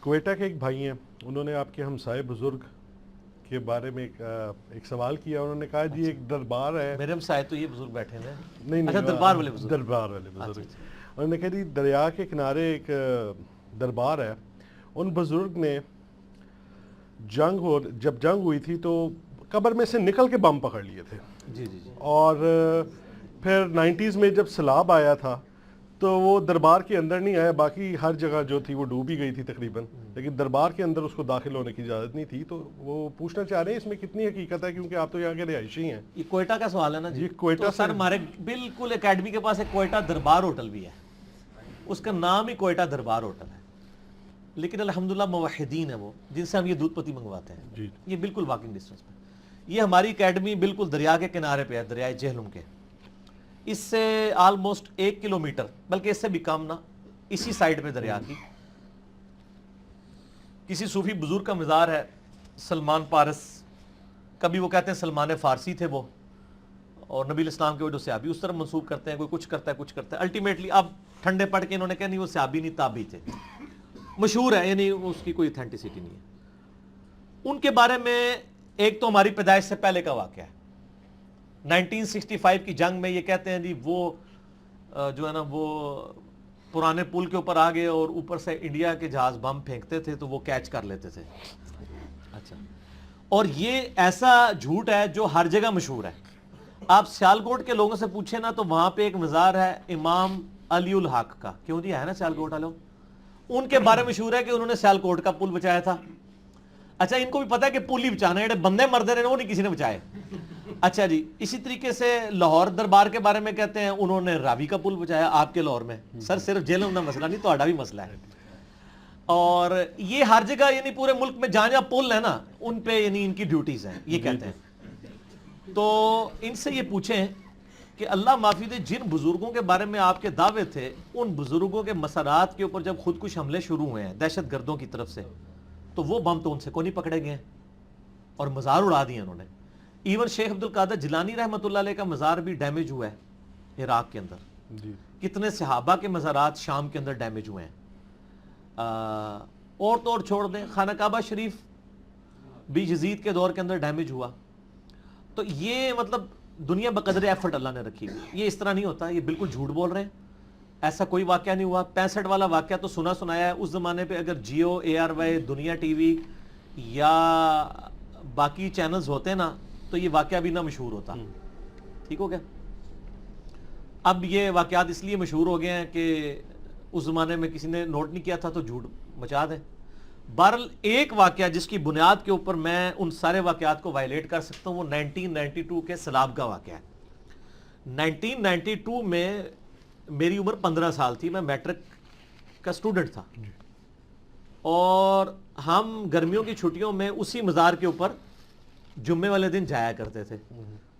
کوئٹہ کے ایک بھائی ہیں، انہوں نے آپ کے ہمسائے بزرگ کے بارے میں ایک سوال کیا. انہوں نے کہا جی ایک دربار ہے. میرے ہمسائے تو یہ بزرگ بیٹھے ہیں. نہیں اچھا دربار والے بزرگ. دربار والے بزرگ. انہوں نے کہا جی دریا کے کنارے ایک دربار ہے. ان بزرگ نے جب جنگ ہوئی تھی تو قبر میں سے نکل کے بم پکڑ لیے تھے. جی جی جی. اور پھر 90s میں جب سیلاب آیا تھا تو وہ دربار کے اندر نہیں آیا، باقی ہر جگہ جو تھی وہ ڈوبی گئی تھی تقریباً، لیکن دربار کے اندر اس کو داخل ہونے کی اجازت نہیں تھی. تو وہ پوچھنا چاہ رہے ہیں اس میں کتنی حقیقت ہے، کیونکہ آپ تو یہاں کے رہائشی ہیں. یہ کوئٹہ کا سوال ہے نا جی. یہ کوئٹہ سر ہمارے بالکل اکیڈمی کے پاس ایک کوئٹہ دربار ہوٹل بھی ہے، اس کا نام ہی کوئٹہ دربار ہوٹل ہے، لیکن الحمدللہ موحدین ہیں وہ جن سے ہم یہ دودھ پتی منگواتے ہیں. جی یہ بالکل واکنگ ڈسٹنس پہ. یہ ہماری اکیڈمی بالکل دریا کے کنارے پہ ہے، دریائے جہلم کے. اس سے آلموسٹ 1 کلومیٹر بلکہ اس سے بھی کم نا، اسی سائڈ پہ دریا کی کسی صوفی بزرگ کا مزار ہے، سلمان پارس. کبھی وہ کہتے ہیں سلمان فارسی تھے وہ، اور نبی الاسلام کے وہ جو صحابی اس طرح منسوب کرتے ہیں، کوئی کچھ کرتا ہے کچھ کرتا ہے. الٹیمیٹلی اب ٹھنڈے پڑ کے انہوں نے کہا نہیں وہ صحابی نہیں تابعی تھے. مشہور ہے، یعنی اس کی کوئی اتھینٹسٹی نہیں ہے. ان کے بارے میں ایک تو ہماری پیدائش سے پہلے کا واقعہ ہے. 1965 کی جنگ میں یہ کہتے ہیں جی وہ جو ہے نا وہ پرانے پل کے اوپر آگے اور اوپر سے انڈیا کے جہاز بم پھینکتے تھے تو وہ کیچ کر لیتے تھے. اچھا، اور یہ ایسا جھوٹ ہے جو ہر جگہ مشہور ہے. آپ سیالکوٹ کے لوگوں سے پوچھیں نا تو وہاں پہ ایک مزار ہے امام علی الحق کا. کیوں جی ہے نا سیالکوٹ والوں، ان کے بارے میں مشہور ہے کہ انہوں نے سیالکوٹ کا پل بچایا تھا. اچھا ان کو بھی پتا ہے کہ پل ہی بچانا ہے، بندے مردے رہے وہ نہیں کسی نے بچائے. اچھا جی اسی طریقے سے لاہور دربار کے بارے میں کہتے ہیں انہوں نے راوی کا پل بچایا آپ کے لاہور میں. سر صرف جہلم کا مسئلہ نہیں، تہاڈا بھی مسئلہ ہے. اور یہ ہر جگہ یعنی پورے ملک میں جہاں جہاں پل ہے نا ان پہ یعنی ان کی ڈیوٹیز ہیں، یہ کہتے ہیں. تو ان سے یہ پوچھیں کہ اللہ معافی دے جن بزرگوں کے بارے میں آپ کے دعوے تھے، ان بزرگوں کے مسارات کے اوپر جب خودکش حملے شروع ہوئے ہیں دہشت گردوں کی طرف سے، تو وہ بم تو ان سے کو نہیں پکڑے گئے اور مزار اڑا دیے انہوں نے. ایون شیخ عبد القادر جیلانی رحمۃ اللہ علیہ کا مزار بھی ڈیمیج ہوا ہے عراق کے اندر. کتنے صحابہ کے مزارات شام کے اندر ڈیمیج ہوئے ہیں. اور تو اور چھوڑ دیں خانہ کعبہ شریف بھی یزید کے دور کے اندر ڈیمیج ہوا. تو یہ مطلب دنیا بقدر ایفرٹ اللہ نے رکھی ہوئی. یہ اس طرح نہیں ہوتا، یہ بالکل جھوٹ بول رہے ہیں. ایسا کوئی واقعہ نہیں ہوا. 65 والا واقعہ تو سنا سنایا ہے. اس زمانے پہ اگر جیو، ARY، دنیا ٹی وی یا باقی چینلز ہوتے نا تو یہ واقعہ بھی نہ مشہور ہوتا. ٹھیک ہو گیا. اب یہ واقعات اس لیے مشہور ہو گئے ہیں کہ اس زمانے میں کسی نے نوٹ نہیں کیا تھا تو جھوٹ مچا دیں. بہرحال ایک واقعہ جس کی بنیاد کے اوپر میں ان سارے واقعات کو وائلیٹ کر سکتا ہوں وہ 1992 کے سیلاب کا واقعہ ہے. 1992 میں میری عمر 15 سال تھی، میں میٹرک کا سٹوڈنٹ تھا، اور ہم گرمیوں کی چھٹیوں میں اسی مزار کے اوپر جمعے والے دن جایا کرتے تھے.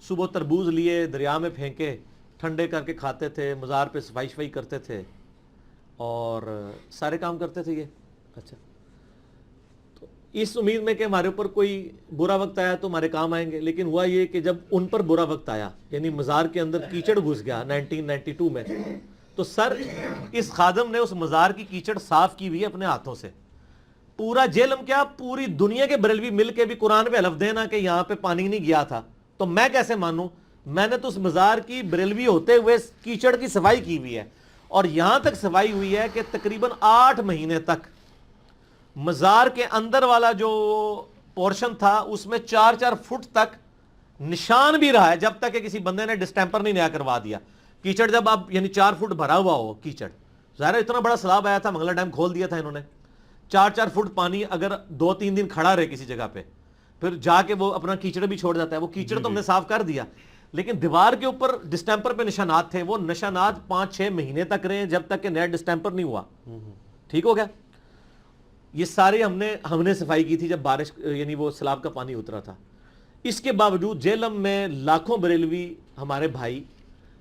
صبح تربوز لیے دریا میں پھینکے ٹھنڈے کر کے کھاتے تھے، مزار پہ صفائی شفائی کرتے تھے اور سارے کام کرتے تھے یہ. اچھا، تو اس امید میں کہ ہمارے اوپر کوئی برا وقت آیا تو ہمارے کام آئیں گے. لیکن ہوا یہ کہ جب ان پر برا وقت آیا، یعنی مزار کے اندر کیچڑ گھس گیا 1992 میں، تو سر اس خادم نے اس مزار کی کیچڑ صاف کی ہوئی ہے اپنے ہاتھوں سے. پورا جہلم کیا پوری دنیا کے بریلوی مل کے بھی قرآن پہ حلف دینا کہ یہاں پہ پانی نہیں گیا تھا تو میں کیسے مانوں؟ میں نے تو اس مزار کی بریلوی ہوتے ہوئے کیچڑ کی صفائی کی ہوئی ہے، اور یہاں تک صفائی ہوئی ہے کہ تقریباً 8 مہینے تک مزار کے اندر والا جو پورشن تھا اس میں 4-4 فٹ تک نشان بھی رہا ہے، جب تک کہ کسی بندے نے ڈسٹیمپر نہیں نیا کروا دیا. کیچڑ جب اب یعنی 4 فٹ بھرا ہوا ہو کیچڑ، ظاہر اتنا بڑا سیلاب آیا تھا، منگلا ڈیم کھول دیا تھا انہوں نے. 4-4 فٹ پانی اگر 2-3 دن کھڑا رہے کسی جگہ پہ، پھر جا کے وہ اپنا کیچڑ بھی چھوڑ جاتا ہے. وہ کیچڑ تو ہم نے صاف کر دیا، لیکن دیوار کے اوپر ڈسٹیمپر پہ نشانات تھے. وہ نشانات 5-6 مہینے تک رہے جب تک کہ نیا ڈسٹیمپر نہیں ہوا. ٹھیک ہو گیا. یہ سارے ہم نے صفائی کی تھی جب بارش یعنی وہ سیلاب کا پانی اترا تھا. اس کے باوجود جہلم میں لاکھوں بریلوی ہمارے بھائی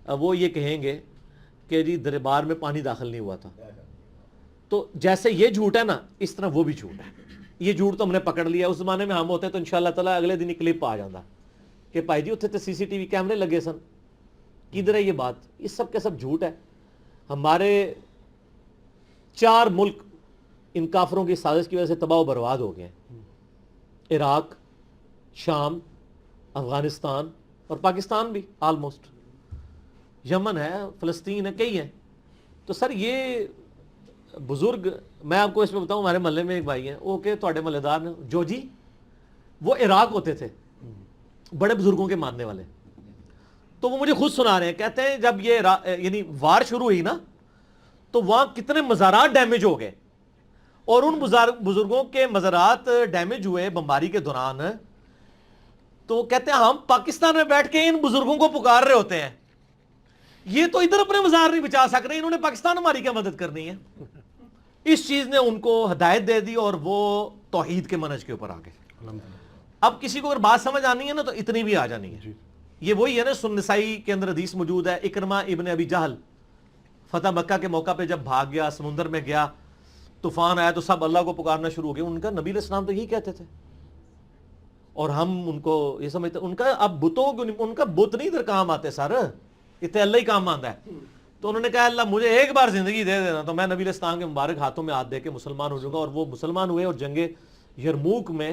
وہ یہ کہیں گے کہ جی دربار میں پانی داخل نہیں ہوا تھا. تو جیسے یہ جھوٹ ہے نا اس طرح وہ بھی جھوٹ ہے. یہ جھوٹ تو ہم نے پکڑ لیا. اس زمانے میں ہم ہوتے تو انشاءاللہ تعالیٰ اگلے دن ہی کلپ آ جاتا کہ بھائی جی اتنے تو CCTV کیمرے لگے سن. کدھر ہے یہ بات؟ یہ سب کے سب جھوٹ ہے. ہمارے 4 ملک ان کافروں کی سازش کی وجہ سے تباہ و برباد ہو گئے ہیں، عراق، شام، افغانستان اور پاکستان بھی آلموسٹ، یمن ہے، فلسطین ہے، کئی ہیں. تو سر یہ بزرگ، میں آپ کو اس میں بتاؤں، ہمارے محلے میں ایک بھائی ہیں، وہ کہ تھوڑے محلے دار نے جو جی وہ عراق ہوتے تھے، بڑے بزرگوں کے ماننے والے. تو وہ مجھے خود سنا رہے ہیں، کہتے ہیں جب یہ یعنی وار شروع ہوئی نا تو وہاں کتنے مزارات ڈیمیج ہو گئے، اور ان بزرگوں کے مزارات ڈیمیج ہوئے بمباری کے دوران. تو کہتے ہیں ہم پاکستان میں بیٹھ کے ان بزرگوں کو پکار رہے ہوتے ہیں، یہ تو ادھر اپنے مزار نہیں بچا سک رہے، انہوں نے پاکستان ہماری کیا مدد کرنی ہے. اس چیز نے ان کو ہدایت دے دی اور وہ توحید کے منہج کے اوپر آ گئے. اب کسی کو اگر بات سمجھ آنی ہے نا تو اتنی بھی آ جانی ہے. یہ وہی ہے نا، سنن نسائی کے اندر حدیث موجود ہے، اکرمہ ابن ابی جہل فتح مکہ کے موقع پہ جب بھاگ گیا، سمندر میں گیا، طوفان آیا تو سب اللہ کو پکارنا شروع ہو گئے. ان کا نبی علیہ السلام تو یہی کہتے تھے، اور ہم ان کو یہ سمجھتے ان کا اب بتوں کو، ان کا بت نہیں ادھر کام آتے سر، اتنے اللہ ہی کام آتا ہے. تو انہوں نے کہا اللہ مجھے ایک بار زندگی دے دینا تو میں نبی علیہ السلام کے مبارک ہاتھوں میں ہاتھ دے کے مسلمان ہو جاؤں گا. اور وہ مسلمان ہوئے اور جنگ یرموک میں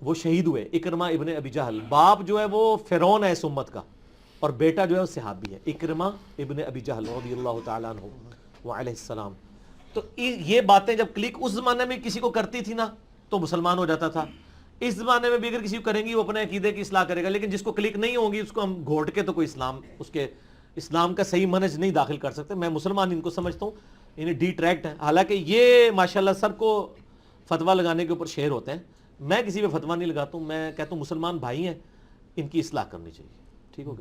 وہ شہید ہوئے. اکرمہ ابن ابی جہل، باپ جو ہے وہ فرعون ہے اس امت کا، اور بیٹا جو ہے وہ صحابی ہے، اکرمہ ابن ابی جہل رضی اللہ تعالیٰ عنہ وعلیہ السلام. تو یہ باتیں جب کلک اس زمانے میں کسی کو کرتی تھی نا تو مسلمان ہو جاتا تھا. اس زمانے میں بھی اگر کسی کو کریں گی وہ اپنے عقیدے کی اصلاح کرے گا، لیکن جس کو کلک نہیں ہوگی اس کو ہم گھوٹ کے تو کوئی اسلام کا صحیح منہج نہیں داخل کر سکتے. میں مسلمان ان کو سمجھتا ہوں انہیں ڈی ٹریکٹ ہیں، حالانکہ یہ ماشاءاللہ سب کو فتویٰ لگانے کے اوپر شہر ہوتے ہیں. میں کسی پہ فتویٰ نہیں لگاتا ہوں، میں کہتا ہوں مسلمان بھائی ہیں، ان کی اصلاح کرنی چاہیے. ٹھیک ہو گیا.